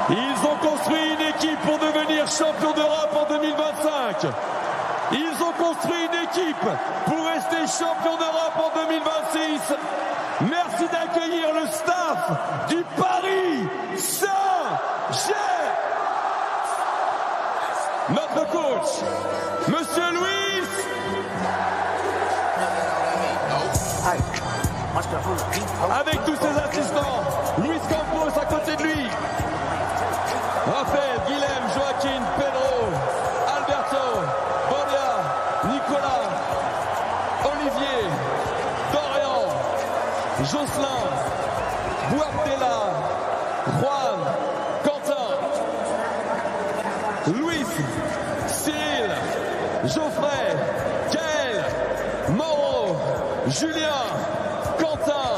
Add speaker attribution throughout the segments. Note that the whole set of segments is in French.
Speaker 1: Ils ont construit une équipe pour devenir champion d'Europe en 2025. Ils ont construit une équipe pour rester champion d'Europe en 2026. Merci d'accueillir le staff du Paris Saint-Germain. Notre coach, Monsieur Luis. Avec tous ses assistants, Luis Campos à côté de lui. Raphaël, Guilhem, Joaquin, Pedro, Alberto, Boria, Nicolas, Olivier, Dorian, Jocelyn, Boabdella, Juan, Quentin, Louis, Cyril, Geoffrey, Gaël, Mauro, Julien, Quentin,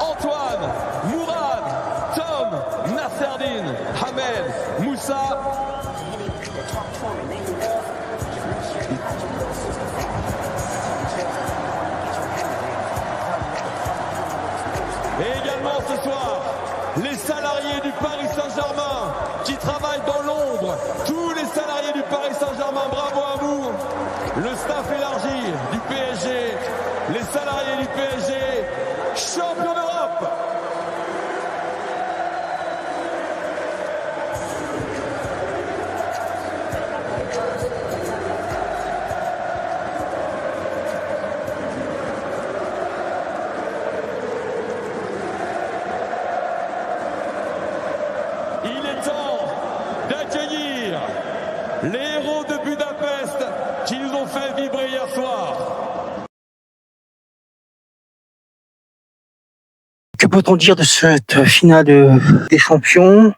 Speaker 1: Antoine, Mourad, Tom, Nasserdine, Hamed, Moussa. Et également ce soir, les salariés du Paris Saint-Germain qui travaillent dans l'ombre. Tous les salariés du Paris Saint-Germain, bravo à vous. Le staff élargi du PSG, les salariés du PSG, champion d'Europe. Il est temps d'accueillir les héros de Budapest qui nous ont fait vibrer hier soir.
Speaker 2: Que peut-on dire de cette finale des champions?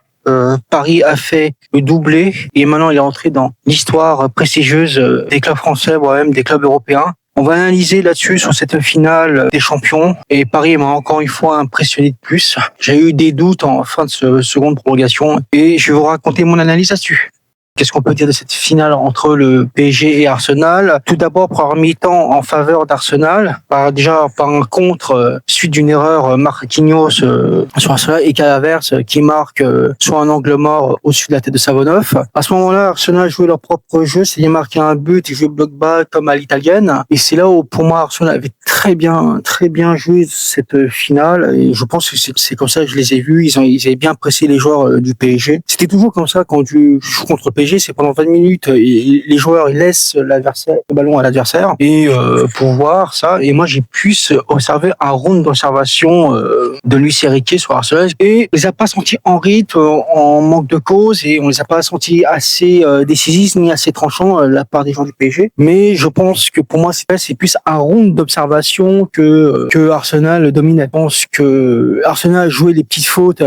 Speaker 2: Paris a fait le doublé et maintenant il est entré dans l'histoire prestigieuse des clubs français, voire même des clubs européens. On va analyser là-dessus sur cette finale des champions et Paris m'a encore une fois impressionné de plus. J'ai eu des doutes en fin de seconde prolongation et je vais vous raconter mon analyse là-dessus. Qu'est-ce qu'on peut dire de cette finale entre le PSG et Arsenal? Tout d'abord, première mi-temps en faveur d'Arsenal, déjà par un contre suite d'une erreur Marquinhos sur Arsenal et Calaverse qui marque sur un angle mort au-dessus de la tête de Savonov. À ce moment-là, Arsenal jouait leur propre jeu, c'est-à-dire marquer un but et jouer bloc bas comme à l'italienne. Et c'est là où, pour moi, Arsenal avait très bien joué cette finale. Et je pense que c'est comme ça que je les ai vus. Ils avaient bien pressé les joueurs du PSG. C'était toujours comme ça quand tu joues contre le PSG. C'est pendant 20 minutes, les joueurs ils laissent l'adversaire, le ballon à l'adversaire et pour voir ça. Et moi j'ai pu observer un round d'observation de Luis Enrique sur Arsenal et on les a pas sentis en rythme, en manque de cause et on les a pas sentis assez décisifs ni assez tranchants la part des gens du PSG. Mais je pense que pour moi c'est plus un round d'observation que Arsenal dominait. Je pense que Arsenal jouait les petites fautes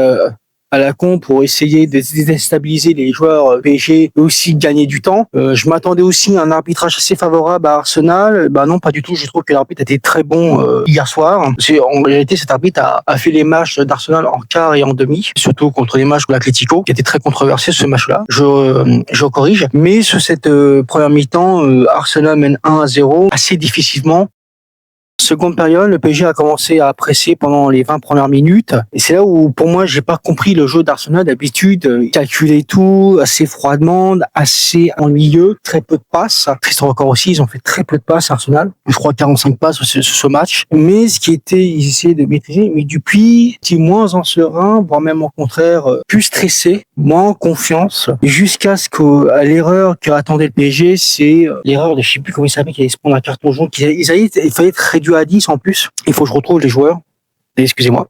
Speaker 2: à la con pour essayer de déstabiliser les joueurs PSG et aussi gagner du temps. Je m'attendais aussi à un arbitrage assez favorable à Arsenal. Non, pas du tout. Je trouve que l'arbitre était très bon hier soir. En réalité, cet arbitre a fait les matchs d'Arsenal en quart et en demi, surtout contre les matchs de l'Atlético, qui était très controversé ce match-là. Je corrige. Mais sur cette première mi-temps, Arsenal mène 1-0 assez difficilement. Seconde période, le PSG a commencé à presser pendant les 20 premières minutes. Et c'est là où, pour moi, j'ai pas compris le jeu d'Arsenal. D'habitude, calculer tout assez froidement, assez ennuyeux, très peu de passes. Triste record aussi, ils ont fait très peu de passes, Arsenal. Je crois 45 passes sur ce match. Mais ce qui était, ils essayaient de maîtriser. Mais depuis, ils étaient moins en serein, voire même au contraire, plus stressé, moins en confiance. Jusqu'à ce qu'à l'erreur qu'attendait le PSG, c'est l'erreur de, je sais plus comment il s'appelle, qui allait se prendre un carton jaune. Il fallait être réduit à 10 en plus. Il faut que je retrouve les joueurs. Excusez-moi.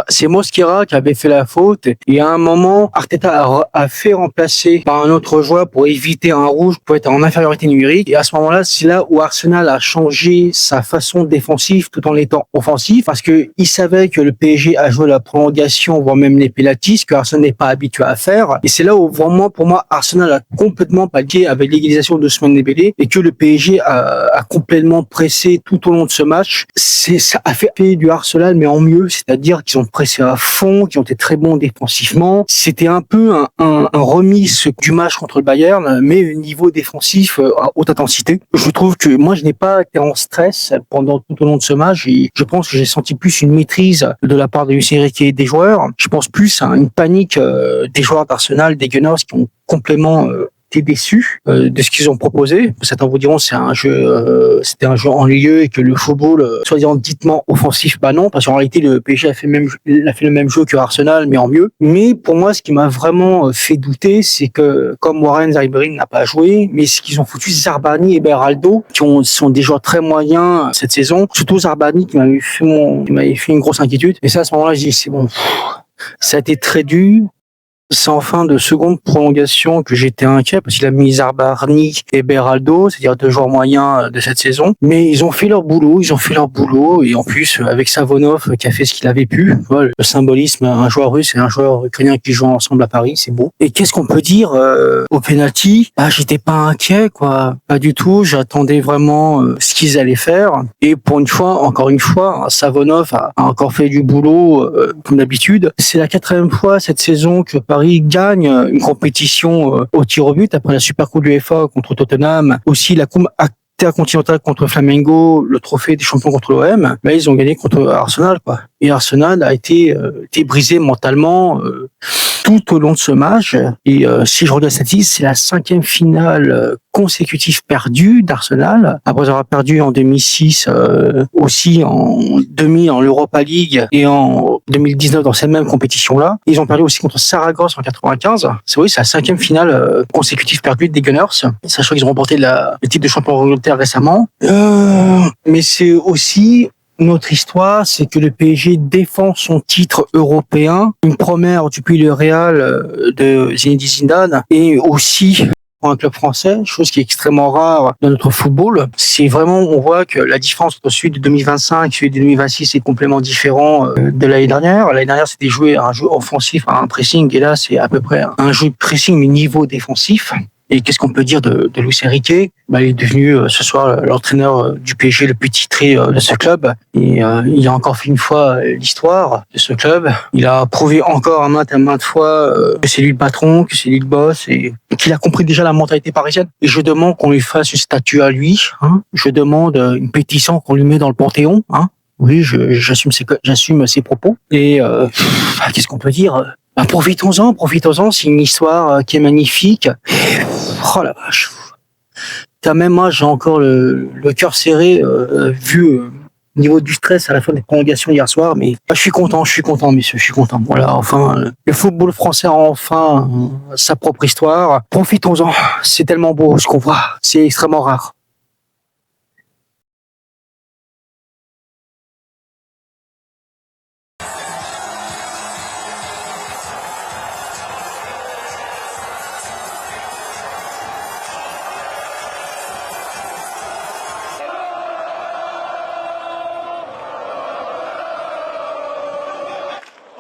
Speaker 2: C'est Mosquera qui avait fait la faute et à un moment, Arteta a fait remplacer par un autre joueur pour éviter un rouge, pour être en infériorité numérique. Et à ce moment-là, c'est là où Arsenal a changé sa façon défensive tout en étant offensif parce que il savait que le PSG a joué la prolongation, voire même les pénaltys, ce que Arsenal n'est pas habitué à faire. Et c'est là où vraiment, pour moi, Arsenal a complètement pallié avec l'égalisation de Ousmane Dembélé et que le PSG a complètement pressé tout au long de ce match. Ça a fait du Arsenal, mais en mieux, c'est-à-dire qu'ils ont ont pressé à fond, qui ont été très bons défensivement. C'était un peu un remise du match contre le Bayern, mais niveau défensif à haute intensité. Je trouve que moi, je n'ai pas été en stress pendant tout au long de ce match et je pense que j'ai senti plus une maîtrise de la part de Luis Enrique et des joueurs. Je pense plus à une panique des joueurs d'Arsenal, des Gunners qui ont complètement été déçus de ce qu'ils ont proposé. Certains vous diront c'est un jeu, c'était un jeu en lieu et que le football, soi-disant ditement offensif, bah non, parce qu'en réalité le PSG a fait le même jeu que Arsenal, mais en mieux. Mais pour moi, ce qui m'a vraiment fait douter, c'est que comme Warren Zaïre n'a pas joué, mais ce qu'ils ont foutu Zarbani et Beraldo, sont des joueurs très moyens cette saison. Surtout Zarbani qui m'avait fait une grosse inquiétude. Et ça, à ce moment-là, je dis c'est bon. Ça a été très dur. C'est en fin de seconde prolongation que j'étais inquiet parce qu'il a mis Zarbani et Beraldo, c'est-à-dire 2 joueurs moyens de cette saison. Mais ils ont fait leur boulot, et en plus avec Savonov qui a fait ce qu'il avait pu. Voilà, le symbolisme, un joueur russe et un joueur ukrainien qui jouent ensemble à Paris, c'est beau. Et qu'est-ce qu'on peut dire au penalty? J'étais pas inquiet, quoi, pas du tout. J'attendais vraiment ce qu'ils allaient faire. Et pour une fois, encore une fois, Savonov a encore fait du boulot comme d'habitude. C'est la 4e fois cette saison que Paris gagne une compétition au tir au but après la Super Coupe de l'UEFA contre Tottenham, aussi la Coupe intercontinentale contre Flamengo, le trophée des champions contre l'OM. Là, ils ont gagné contre Arsenal, quoi. Et Arsenal a été brisé mentalement tout au long de ce match. Et si je regarde cette liste, c'est la 5e finale consécutive perdue d'Arsenal, après avoir perdu en 2006, aussi en demi en Europa League et en 2019 dans cette même compétition-là. Ils ont perdu aussi contre Saragosse en 95. C'est la 5e finale consécutive perdue des Gunners, sachant qu'ils ont remporté le titre de champion d'Angleterre récemment. Mais c'est aussi notre histoire, c'est que le PSG défend son titre européen, une première depuis le Real de Zinedine Zidane, et aussi pour un club français, chose qui est extrêmement rare dans notre football. C'est vraiment, on voit que la différence entre celui de 2025 et celui de 2026 est complètement différent de l'année dernière. L'année dernière, c'était jouer un jeu offensif, un pressing, et là, c'est à peu près un jeu de pressing, mais niveau défensif. Et qu'est-ce qu'on peut dire de Luis Enrique? Il est devenu ce soir l'entraîneur du PSG le plus titré de ce club. Et il a encore fait une fois l'histoire de ce club. Il a prouvé encore maintes fois que c'est lui le patron, que c'est lui le boss et qu'il a compris déjà la mentalité parisienne. Et je demande qu'on lui fasse une statue à lui. Je demande une pétition qu'on lui met dans le Panthéon. Oui, j'assume ses propos. Et qu'est-ce qu'on peut dire? Profitons-en, c'est une histoire qui est magnifique. Oh la vache. Même moi, j'ai encore le cœur serré, vu au niveau du stress à la fin des prolongations hier soir, mais je suis content, messieurs, je suis content. Voilà, enfin, le football français a enfin sa propre histoire. Profitons-en, c'est tellement beau ce qu'on voit, c'est extrêmement rare.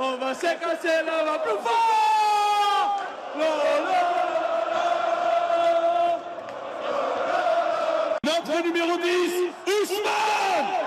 Speaker 1: On va se casser la va plus fort. Notre numéro 10, Ousmane.